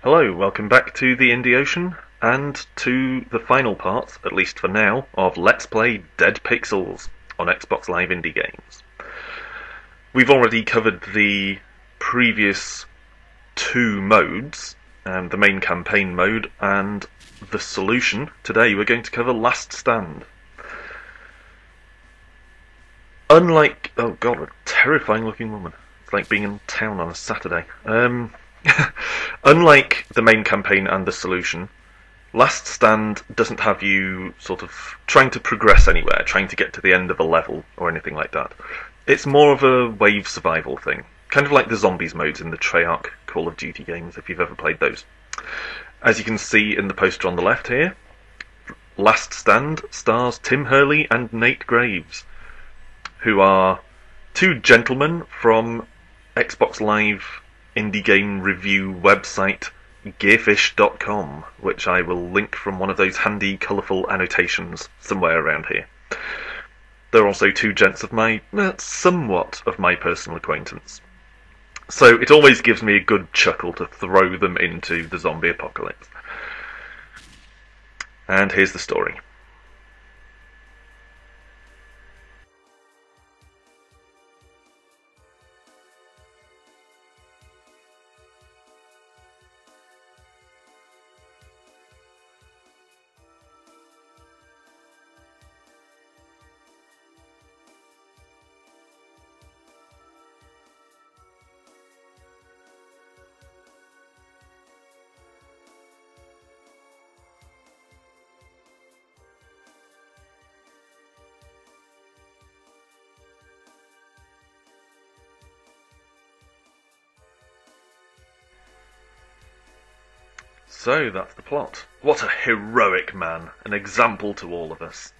Hello, welcome back to the Indie Ocean, and to the final part, at least for now, of Let's Play Dead Pixels on Xbox Live Indie Games. We've already covered the previous two modes, the main campaign mode and the solution. Today we're going to cover Last Stand. Unlike... oh god, a terrifying looking woman. It's like being in town on a Saturday. Unlike the main campaign and the solution, Last Stand doesn't have you sort of trying to progress anywhere, trying to get to the end of a level or anything like that. It's more of a wave survival thing, kind of like the zombies modes in the Treyarch Call of Duty games, if you've ever played those. As you can see in the poster on the left here, Last Stand stars Tim Hurley and Nate Graves, who are two gentlemen from Xbox Live indie game review website gearfish.com, which I will link from one of those handy colourful annotations somewhere around here. They're also two gents of my, somewhat of my personal acquaintance. So it always gives me a good chuckle to throw them into the zombie apocalypse. And here's the story. So, that's the plot. What a heroic man, an example to all of us.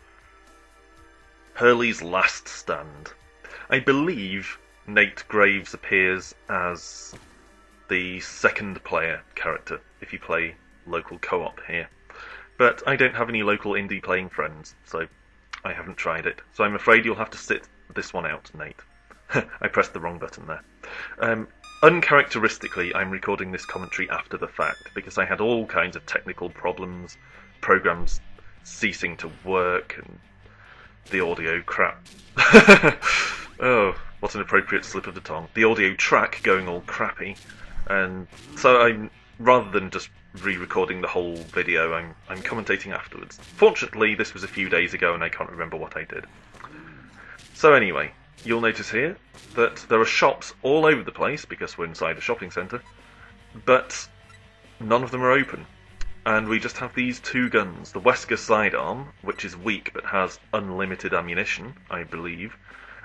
Hurley's Last Stand. I believe Nate Graves appears as the second player character, if you play local co-op here. But I don't have any local indie playing friends, so I haven't tried it. So I'm afraid you'll have to sit this one out, Nate. I pressed the wrong button there. Uncharacteristically, I'm recording this commentary after the fact, because I had all kinds of technical problems, programs ceasing to work, and the audio crap. Oh, what an appropriate slip of the tongue. The audio track going all crappy, and so rather than just re-recording the whole video, I'm commentating afterwards. Fortunately, this was a few days ago and I can't remember what I did. So anyway, you'll notice here that there are shops all over the place, because we're inside a shopping centre, but none of them are open. And we just have these two guns, the Wesker sidearm, which is weak but has unlimited ammunition, I believe,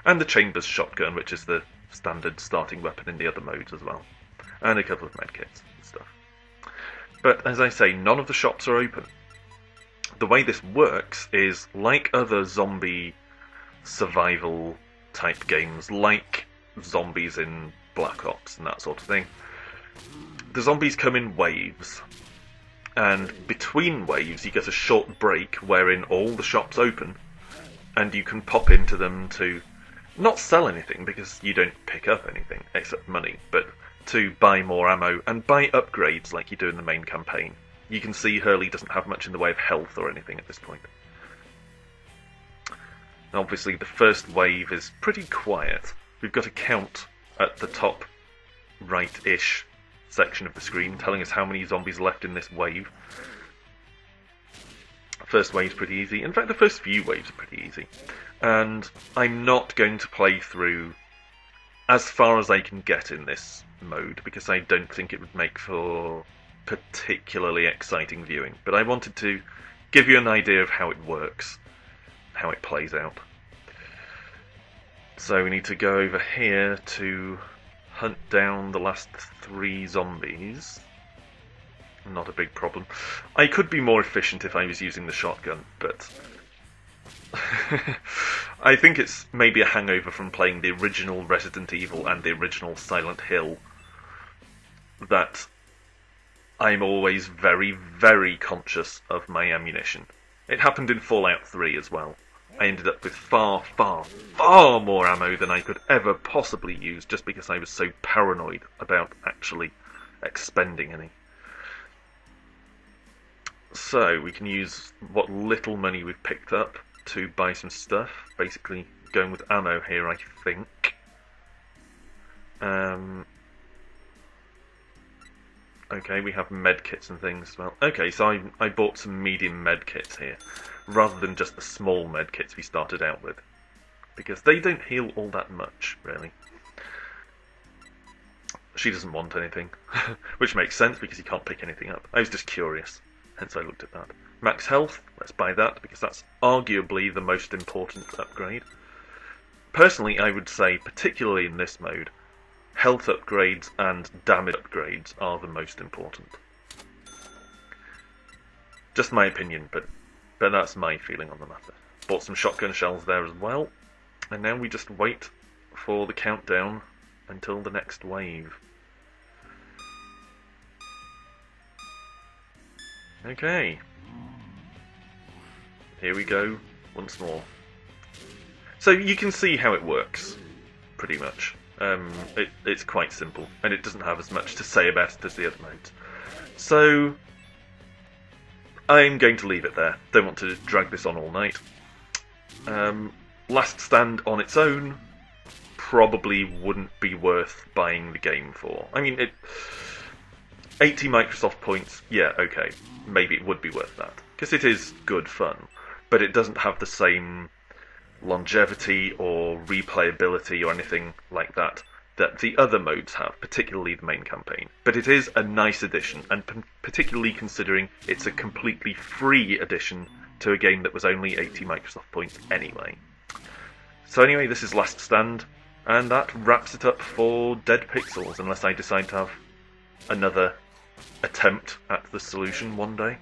and the Chambers shotgun, which is the standard starting weapon in the other modes as well, and a couple of medkits and stuff. But as I say, none of the shops are open. The way this works is, like other zombie survival type games, like zombies in Black Ops and that sort of thing, the zombies come in waves, and between waves you get a short break wherein all the shops open and you can pop into them to not sell anything, because you don't pick up anything except money, but to buy more ammo and buy upgrades like you do in the main campaign. You can see Hurley doesn't have much in the way of health or anything at this point. Obviously, the first wave is pretty quiet. We've got a count at the top right-ish section of the screen telling us how many zombies are left in this wave. First wave's pretty easy. In fact, the first few waves are pretty easy. And I'm not going to play through as far as I can get in this mode, because I don't think it would make for particularly exciting viewing. But I wanted to give you an idea of how it works, how it plays out. So we need to go over here to hunt down the last 3 zombies. Not a big problem. I could be more efficient if I was using the shotgun, but I think it's maybe a hangover from playing the original Resident Evil and the original Silent Hill, that I'm always very, very conscious of my ammunition. It happened in Fallout 3 as well. I ended up with far, far, far more ammo than I could ever possibly use, just because I was so paranoid about actually expending any. So we can use what little money we've picked up to buy some stuff. Basically going with ammo here, I think. Okay, we have med kits and things as well. Okay, so I bought some medium med kits here, rather than just the small med kits we started out with, because they don't heal all that much, really. She doesn't want anything, which makes sense because you can't pick anything up. I was just curious, hence I looked at that. Max health, let's buy that, because that's arguably the most important upgrade. Personally, I would say, particularly in this mode, health upgrades and damage upgrades are the most important. Just my opinion, but that's my feeling on the matter. Bought some shotgun shells there as well, and now we just wait for the countdown until the next wave. Okay. Here we go, once more. So you can see how it works, pretty much. It's quite simple, and it doesn't have as much to say about it as the other modes. So, I'm going to leave it there. Don't want to drag this on all night. Last Stand on its own probably wouldn't be worth buying the game for. I mean, 80 Microsoft points, yeah, okay, maybe it would be worth that, because it is good fun, but it doesn't have the same longevity or replayability or anything like that that the other modes have, particularly the main campaign. But it is a nice addition, and particularly considering it's a completely free addition to a game that was only 80 Microsoft points anyway. So anyway, this is Last Stand, and that wraps it up for Dead Pixels, unless I decide to have another attempt at the solution one day.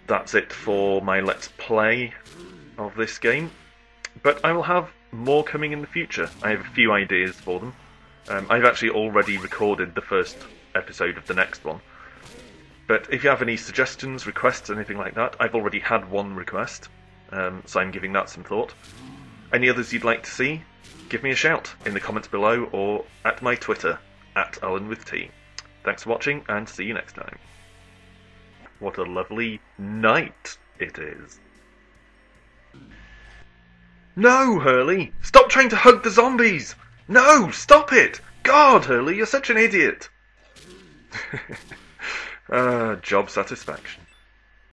That's it for my Let's Play of this game, but I will have more coming in the future. I have a few ideas for them. I've actually already recorded the first episode of the next one, but if you have any suggestions, requests, anything like that, I've already had one request, so I'm giving that some thought. Any others you'd like to see, give me a shout in the comments below or at my Twitter, @AlanWithT. Thanks for watching, and see you next time. What a lovely night it is. No, Hurley! Stop trying to hug the zombies! No, stop it! God, Hurley, you're such an idiot! Job satisfaction.